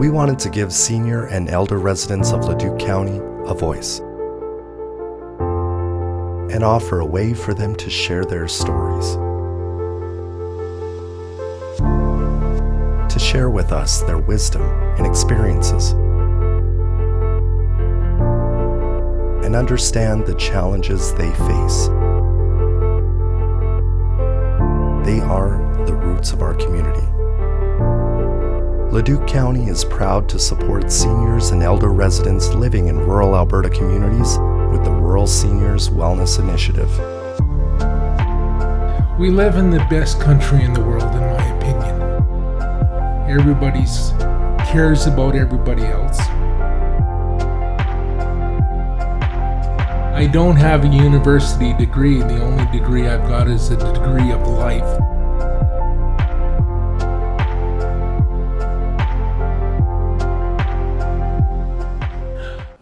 We wanted to give senior and elder residents of Leduc County a voice and offer a way for them to share their stories, to share with us their wisdom and experiences, and understand the challenges they face. They are the roots of our community. Leduc County is proud to support seniors and elder residents living in rural Alberta communities with the Rural Seniors Wellness Initiative. We live in the best country in the world, in my opinion. Everybody cares about everybody else. I don't have a university degree. The only degree I've got is a degree of life.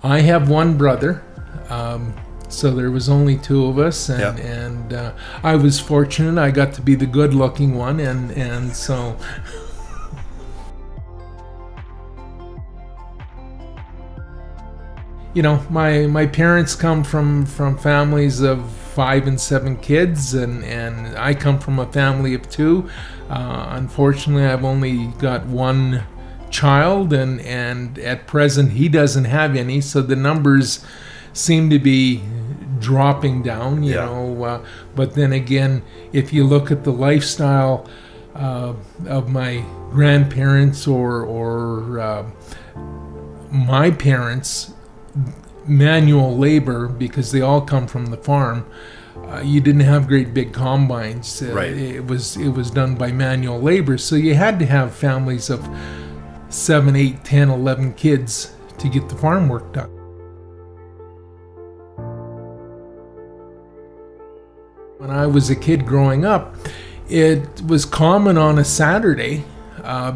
I have one brother, so there was only two of us, and I was fortunate. I got to be the good-looking one, and so. You know, my parents come from families of 5 and 7 kids, and I come from a family of 2. Unfortunately, I've only got one child, and at present he doesn't have any, so the numbers seem to be dropping down, you know. But then again, if you look at the lifestyle of my grandparents or my parents, manual labor, because they all come from the farm, you didn't have great big combines. Right. It was done by manual labor, so you had to have families of 7, 8, 10, 11 kids to get the farm work done. When I was a kid growing up, it was common on a Saturday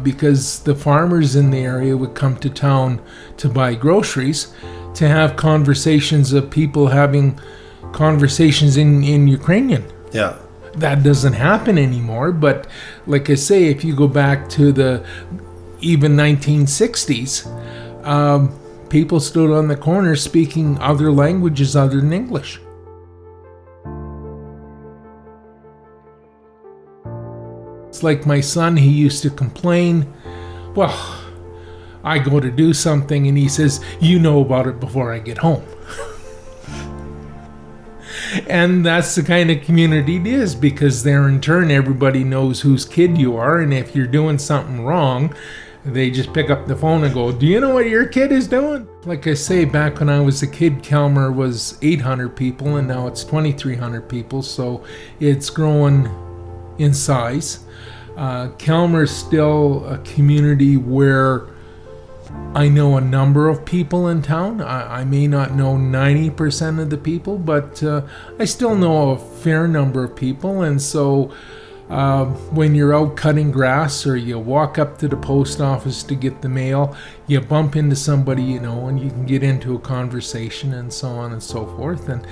because the farmers in the area would come to town to buy groceries, to have conversations of people having conversations in Ukrainian. Yeah. That doesn't happen anymore, but like I say, if you go back to the even 1960s, people stood on the corner speaking other languages other than English. It's like my son, he used to complain, well, I go to do something and he says, you know about it before I get home. And that's the kind of community it is, because there in turn everybody knows whose kid you are, and if you're doing something wrong, they just pick up the phone and go, do you know what your kid is doing? Like I say, back when I was a kid, Kelmer was 800 people, and now it's 2,300 people, so it's growing in size. Kelmer's still a community where I know a number of people in town. I may not know 90% of the people, but I still know a fair number of people. And so when you're out cutting grass or you walk up to the post office to get the mail, you bump into somebody you know, and you can get into a conversation and so on and so forth. And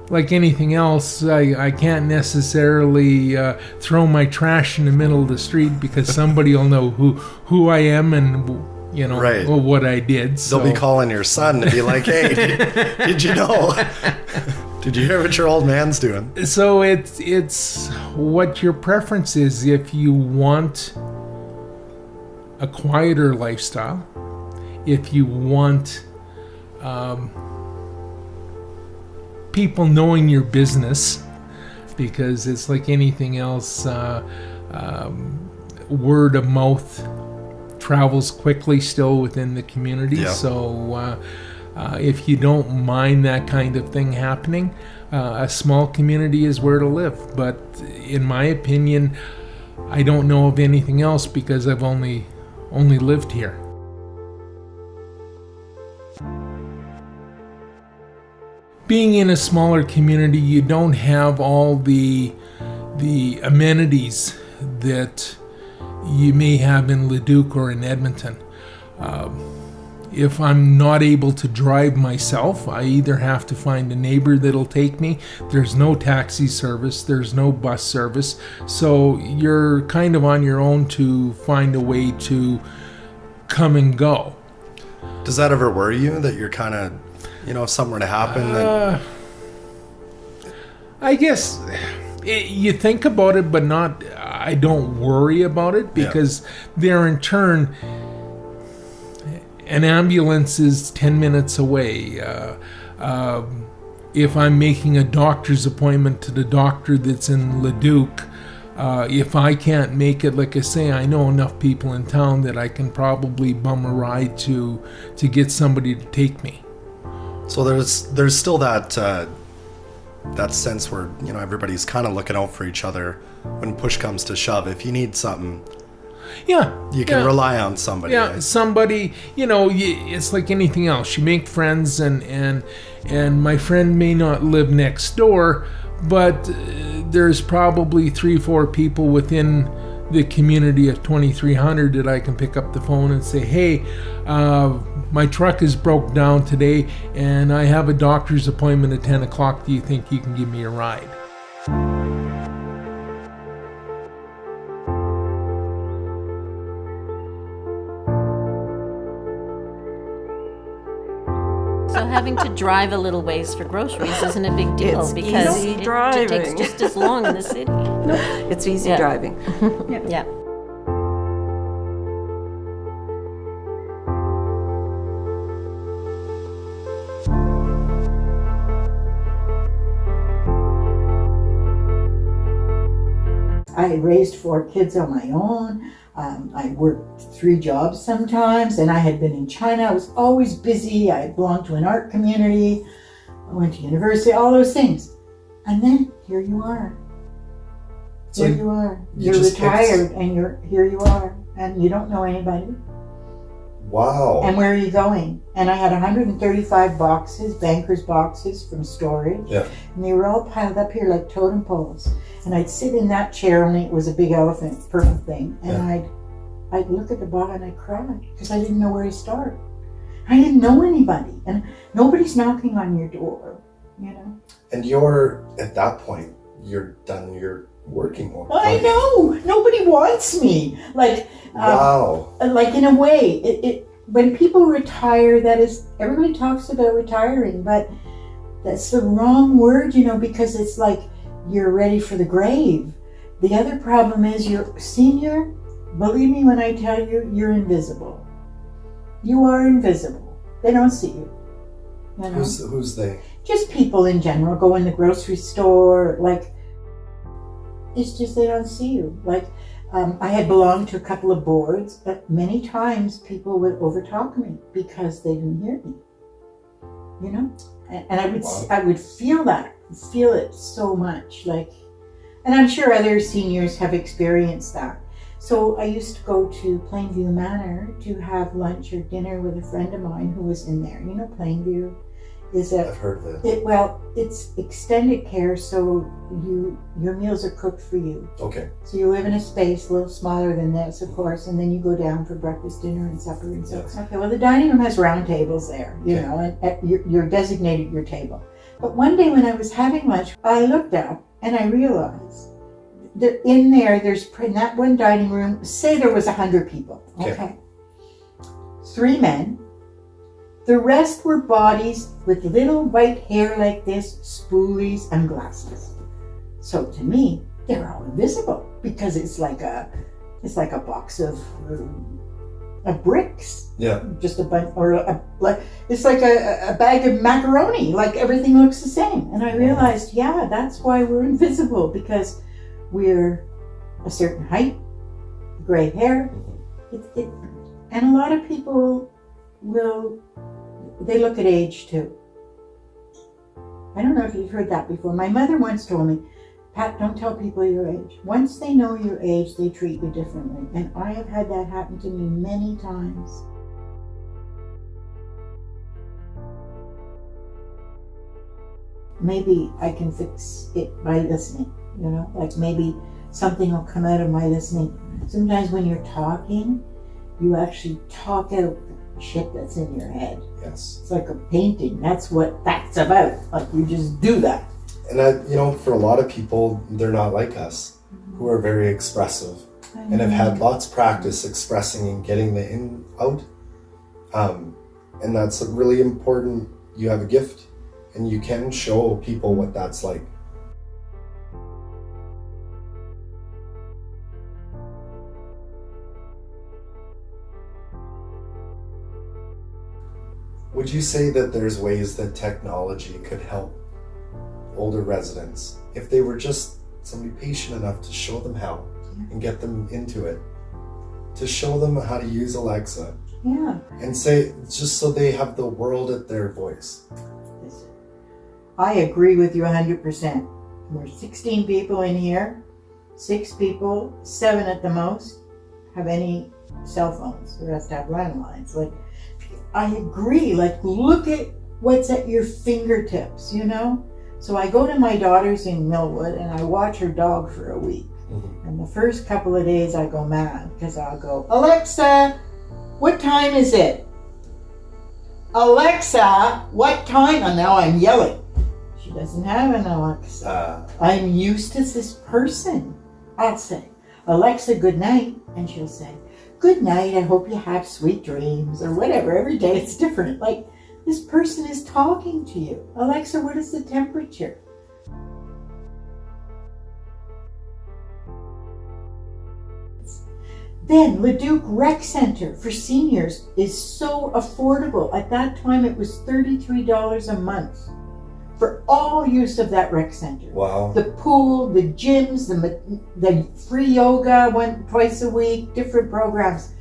like anything else, I can't necessarily throw my trash in the middle of the street, because somebody will know who I am and, you know, right, what I did. So. They'll be calling your son and be like, hey, did you know? Did you hear what your old man's doing? So it's what your preference is. If you want a quieter lifestyle, if you want people knowing your business, because it's like anything else, word of mouth travels quickly still within the community. Yeah. So if you don't mind that kind of thing happening, a small community is where to live. But in my opinion, I don't know of anything else, because I've only lived here. Being in a smaller community, you don't have all the amenities that you may have in Leduc or in Edmonton. If I'm not able to drive myself, I either have to find a neighbor that'll take me. There's no taxi service, there's no bus service, so you're kind of on your own to find a way to come and go. Does that ever worry you that you're kind of, if something were to happen, then... I guess you think about it, but not. I don't worry about it because there, in turn, an ambulance is 10 minutes away. If I'm making a doctor's appointment to the doctor that's in Leduc, if I can't make it, like I say, I know enough people in town that I can probably bum a ride to get somebody to take me. So there's still that sense where everybody's kind of looking out for each other when push comes to shove. If you need something, you can rely on somebody. Somebody. It's like anything else. You make friends, and my friend may not live next door, but there's probably 3-4 people within the community of 2,300 that I can pick up the phone and say, hey, my truck is broke down today and I have a doctor's appointment at 10 o'clock. Do you think you can give me a ride? So having to drive a little ways for groceries isn't a big deal because easy it driving. takes just as long in the city. No, it's easy driving. Yeah. I raised 4 kids on my own. I worked 3 jobs sometimes, and I had been in China. I was always busy. I belonged to an art community. I went to university, all those things. And then here you are. So here you are. you You're just retired, and here you are, and you don't know anybody. Wow. And where are you going? And I had 135 boxes, banker's boxes from storage. Yeah. And they were all piled up here like totem poles. And I'd sit in that chair, only it was a big elephant, purple thing. And I'd look at the bottom and I'd cry because I didn't know where to start. I didn't know anybody. And nobody's knocking on your door, And you're, at that point, you're done your working work. I know. Nobody wants me. Wow. Like in a way, when people retire, everybody talks about retiring, but that's the wrong word, because it's like you're ready for the grave. The other problem is you're senior. Believe me when I tell you, you're invisible. You are invisible. They don't see you. Who's they? Just people in general. Go in the grocery store, it's just they don't see you. I had belonged to a couple of boards, but many times people would overtalk me because they didn't hear me. And I would feel it so much. And I'm sure other seniors have experienced that. So I used to go to Plainview Manor to have lunch or dinner with a friend of mine who was in there. Plainview is I've heard of it. It's extended care, so your meals are cooked for you. Okay. So you live in a space a little smaller than this, of course, and then you go down for breakfast, dinner, and supper, and so. Yes. Okay. Well, the dining room has round tables there, and you're designated your table. But one day when I was having lunch, I looked up and I realized that in that one dining room, say there was 100 people. Okay. 3 men. The rest were bodies with little white hair like this, spoolies and glasses. So to me, they're all invisible because it's like a box of bricks. Yeah. Just a bunch, it's like a bag of macaroni. Like everything looks the same. And I realized, that's why we're invisible, because we're a certain height, gray hair, and a lot of people they look at age too. I don't know if you've heard that before. My mother once told me, Pat, don't tell people your age. Once they know your age, they treat you differently. And I have had that happen to me many times. Maybe I can fix it by listening, maybe something will come out of my listening. Sometimes when you're talking, you actually talk out shit that's in your head. Yes. It's like a painting. That's what that's about. You just do that. And for a lot of people, they're not like us, who are very expressive. and have had lots of practice expressing and getting the in out. And that's really important. You have a gift and you can show people what that's like. Would you say that there's ways that technology could help older residents if they were just somebody patient enough to show them how and get them into it, to show them how to use Alexa? Yeah. And say, just so they have the world at their voice. I agree with you 100%. We're 16 people in here. 6 people, 7 at the most, have any cell phones. The rest have landlines. Like, I agree. Like, look at what's at your fingertips, you know? So I go to my daughter's in Millwood and I watch her dog for a week. Mm-hmm. And the first couple of days I go mad because I'll go, Alexa, what time is it? Alexa, what time? And now I'm yelling. She doesn't have an Alexa. I'm used to this person. I'll say, Alexa, good night. And she'll say, good night, I hope you have sweet dreams, or whatever. Every day it's different. Like, this person is talking to you. Alexa, what is the temperature? Then Leduc Rec Center for seniors is so affordable. At that time it was $33 a month for all use of that rec center. Wow. The pool, the gyms, the free yoga twice a week, different programs.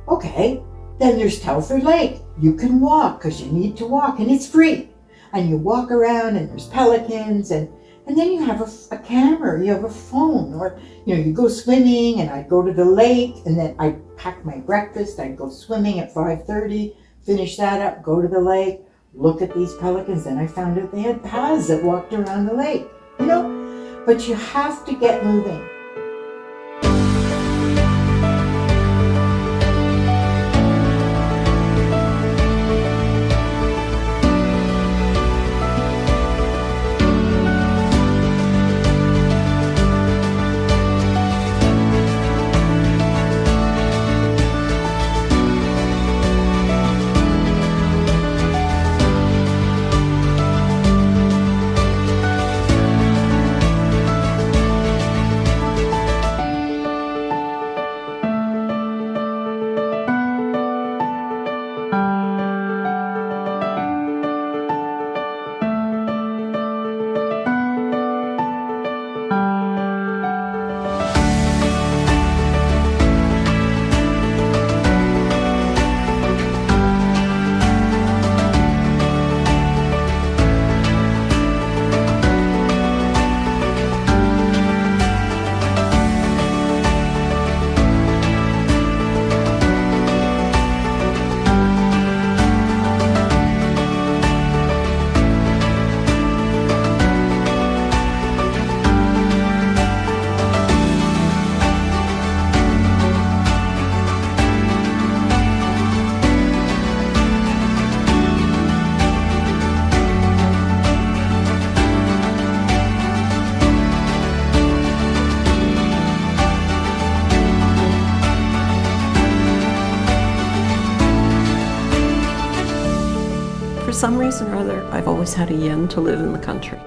Okay, then there's Telford Lake. You can walk because you need to walk and it's free. And you walk around and there's pelicans and then you have a camera, you have a phone, or you go swimming, and I'd go to the lake and then I'd pack my breakfast, I'd go swimming at 5:30, finish that up, go to the lake, look at these pelicans. Then I found out they had paths that walked around the lake, but you have to get moving. For some reason or other, I've always had a yen to live in the country.